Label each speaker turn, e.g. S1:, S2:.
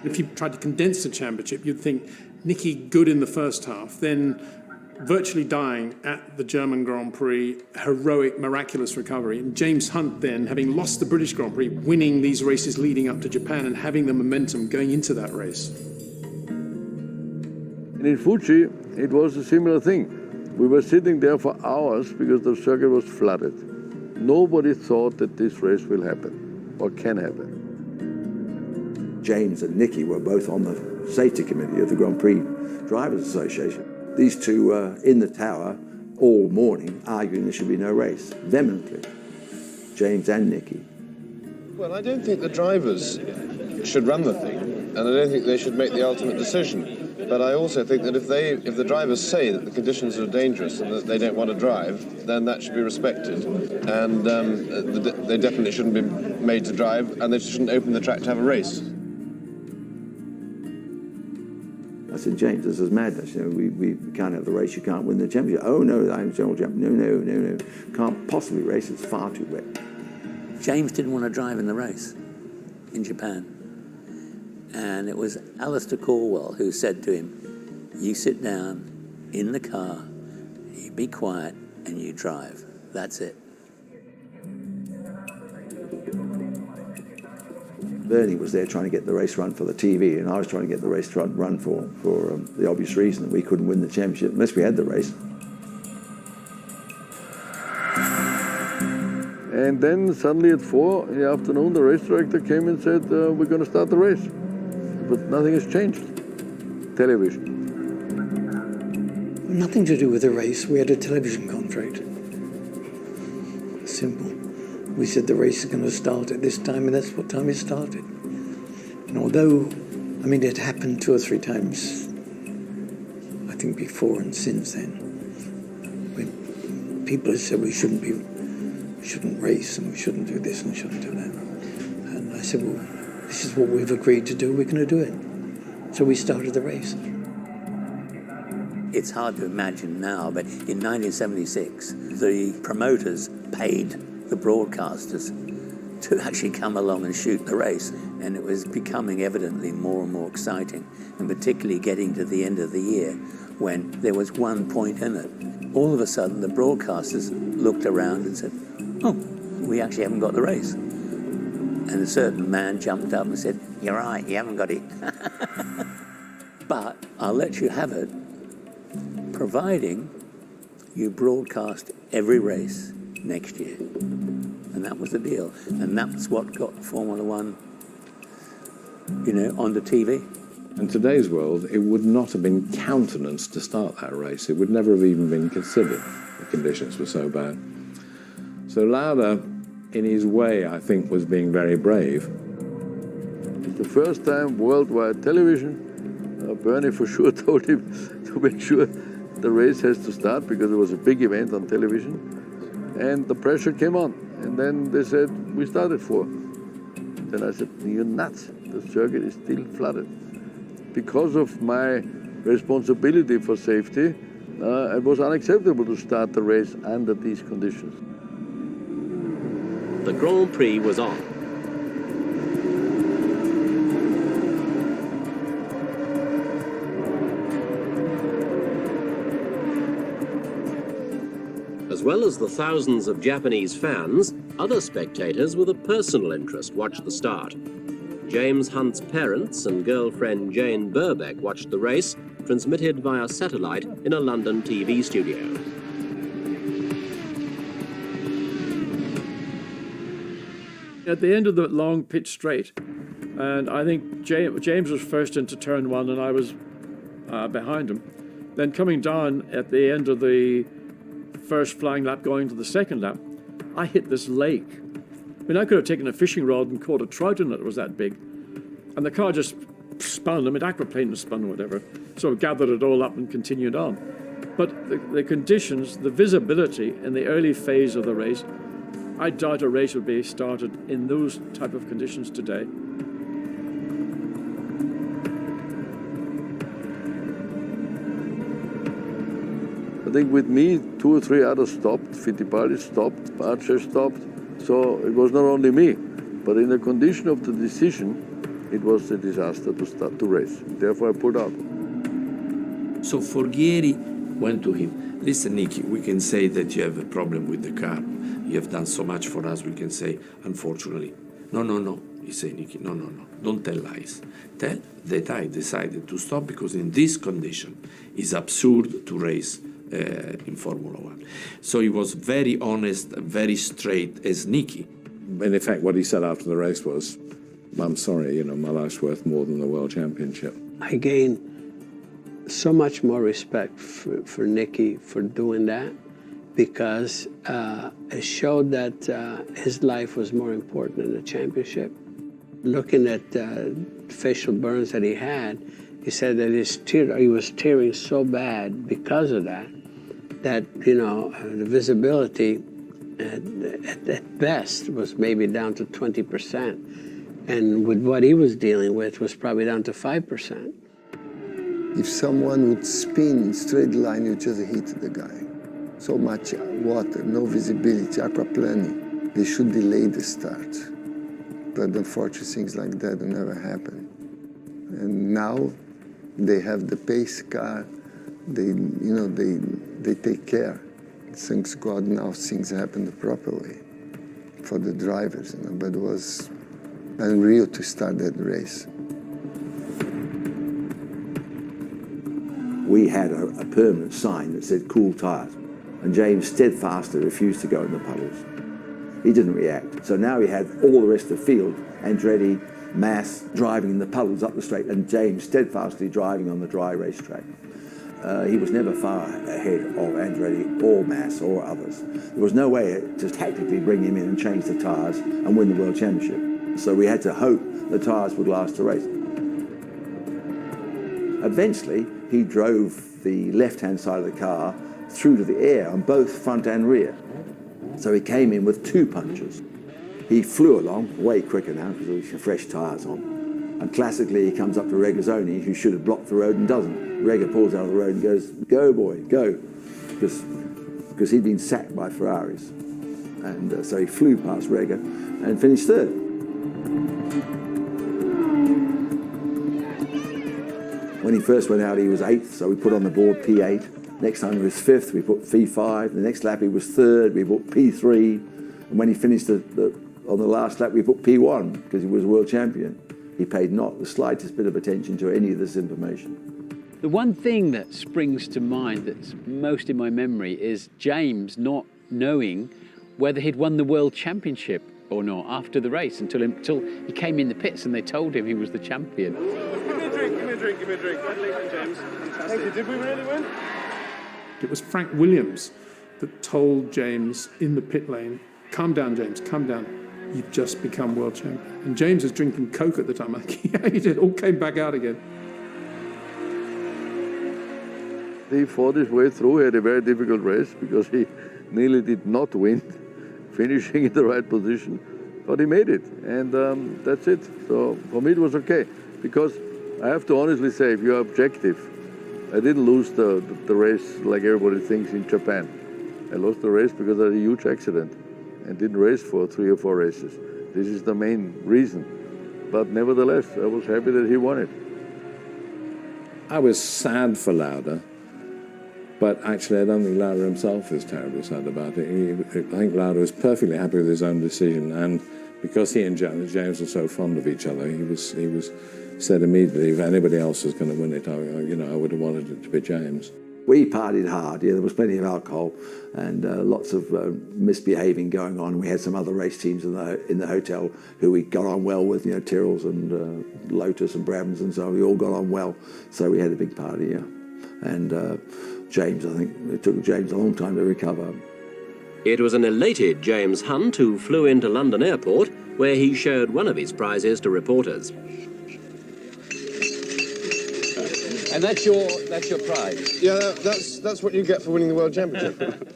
S1: If you tried to condense the championship, you'd think Niki good in the first half, then virtually dying at the German Grand Prix, heroic, miraculous recovery. And James Hunt then, having lost the British Grand Prix, winning these races leading up to Japan and having the momentum going into that race.
S2: And in Fuji, it was a similar thing. We were sitting there for hours because the circuit was flooded. Nobody thought that this race will happen or can happen.
S3: James and Niki were both on the safety committee of the Grand Prix Drivers Association. These two were in the tower all morning arguing there should be no race, vehemently, James and Niki.
S4: Well, I don't think the drivers should run the thing, and I don't think they should make the ultimate decision. But I also think that if the drivers say that the conditions are dangerous and that they don't want to drive, then that should be respected. And they definitely shouldn't be made to drive, and they shouldn't open the track to have a race.
S3: I said, James, this is madness. You know, we can't have the race. You can't win the championship. Oh no, I'm general champion. No. Can't possibly race. It's far too wet.
S5: James didn't want to drive in the race in Japan. And it was Alistair Corwell who said to him, you sit down in the car, you be quiet, and you drive. That's it.
S3: Bernie was there trying to get the race run for the TV, and I was trying to get the race run for the obvious reason that we couldn't win the championship unless we had the race.
S2: And then suddenly at 4 in the afternoon, the race director came and said, we're going to start the race. But nothing has changed. Television.
S6: Nothing to do with the race. We had a television contract. Simple. We said the race is going to start at this time, and that's what time it started. And although, it happened 2 or 3 times, I think before and since then, when people have said we shouldn't race and we shouldn't do this and shouldn't do that. And I said, well, this is what we've agreed to do, we're going to do it. So we started the race.
S5: It's hard to imagine now, but in 1976, the promoters paid the broadcasters to actually come along and shoot the race. And it was becoming evidently more and more exciting, and particularly getting to the end of the year when there was 1 point in it. All of a sudden, the broadcasters looked around and said, oh, we actually haven't got the race. And a certain man jumped up and said, you're right, you haven't got it. But I'll let you have it, providing you broadcast every race next year. And that was the deal. And that's what got Formula One, on the TV.
S7: In today's world, it would not have been countenanced to start that race. It would never have even been considered. The conditions were so bad. So Lauda, in his way, I think, was being very brave.
S2: It's the first time worldwide television. Bernie for sure told him to make sure the race has to start because it was a big event on television. And the pressure came on. And then they said, we started 4. Then I said, you're nuts. The circuit is still flooded. Because of my responsibility for safety, it was unacceptable to start the race under these conditions.
S8: The Grand Prix was on. As well as the thousands of Japanese fans, other spectators with a personal interest watched the start. James Hunt's parents and girlfriend Jane Burbeck watched the race, transmitted via satellite in a London TV studio.
S1: At the end of the long pitch straight, and I think James was first into turn 1 and I was behind him. Then coming down at the end of the first flying lap going to the second lap, I hit this lake. I could have taken a fishing rod and caught a trout in it, it was that big. And the car just spun, aquaplane was spun or whatever, so it gathered it all up and continued on. But the conditions, the visibility in the early phase of the race, I doubt a race would be started in those type of conditions today.
S2: I think with me, 2 or 3 others stopped. Fittipaldi stopped, Archer stopped. So it was not only me, but in the condition of the decision, it was a disaster to start to race. Therefore, I pulled out.
S9: So Forghieri went to him. Listen, Niki, we can say that you have a problem with the car. You have done so much for us, we can say, unfortunately. No, he said, Niki, no. Don't tell lies. Tell that I decided to stop because in this condition it's absurd to race in Formula One. So he was very honest, very straight as Niki.
S7: In effect, what he said after the race was, I'm sorry, my life's worth more than the World Championship.
S10: I gained so much more respect for Niki for doing that because it showed that his life was more important than the championship. Looking at facial burns that he had, he said that he was tearing so bad because of that, the visibility at best was maybe down to 20%. And with what he was dealing with was probably down to 5%.
S11: If someone would spin straight line, you just hit the guy. So much water, no visibility, aquaplaning. They should delay the start. But unfortunately, things like that will never happen. And now they have the pace car. They take care. Thanks God now things happen the proper way for the drivers. But it was unreal to start that race.
S3: We had a permanent sign that said cool tyres, and James steadfastly refused to go in the puddles. He didn't react. So now he had all the rest of the field, Andretti, Mass, driving in the puddles up the straight, and James steadfastly driving on the dry racetrack. He was never far ahead of Andretti or Mass or others. There was no way to tactically bring him in and change the tyres and win the World Championship. So we had to hope the tyres would last the race. Eventually, he drove the left-hand side of the car through to the air on both front and rear. So he came in with 2 punches. He flew along way quicker now because there was fresh tyres on. And classically, he comes up to Regazzoni, who should have blocked the road and doesn't. Rega pulls out of the road and goes, "Go, boy, go," because he'd been sacked by Ferraris. And so he flew past Rega and finished 3rd. When he first went out, he was 8th, so we put on the board P8. Next time he was 5th, we put P5. The next lap he was 3rd, we put P3. And when he finished on the last lap, we put P1 because he was world champion. He paid not the slightest bit of attention to any of this information.
S12: The one thing that springs to mind that's most in my memory is James not knowing whether he'd won the World Championship or not after the race until he came in the pits and they told him he was the champion.
S13: Give me a drink. Congratulations, James. Fantastic. Thank you. Did we really win?
S14: It was Frank Williams that told James in the pit lane, "Calm down, James, calm down. You've just become world champion." And James was drinking Coke at the time. I think he all came back out again.
S2: He fought his way through. He had a very difficult race because he nearly did not win, finishing in the right position. But he made it, and that's it. So for me it was okay. Because I have to honestly say, if you're objective, I didn't lose the race like everybody thinks in Japan. I lost the race because I had a huge accident and didn't race for 3 or 4 races. This is the main reason. But nevertheless, I was happy that he won it.
S7: I was sad for Lauda, but actually I don't think Lauda himself is terribly sad about it. I think Lauda was perfectly happy with his own decision, and because he and James were so fond of each other, he said immediately, if anybody else was going to win it, I would have wanted it to be James.
S3: We partied hard. Yeah, there was plenty of alcohol and lots of misbehaving going on. We had some other race teams in the hotel who we got on well with, Tyrrells and Lotus and Brabhams, and so we all got on well. So we had a big party, yeah. And James, I think it took James a long time to recover.
S8: It was an elated James Hunt who flew into London Airport, where he showed one of his prizes to reporters.
S13: And that's your prize?
S4: Yeah, that's what you get for winning the World Championship.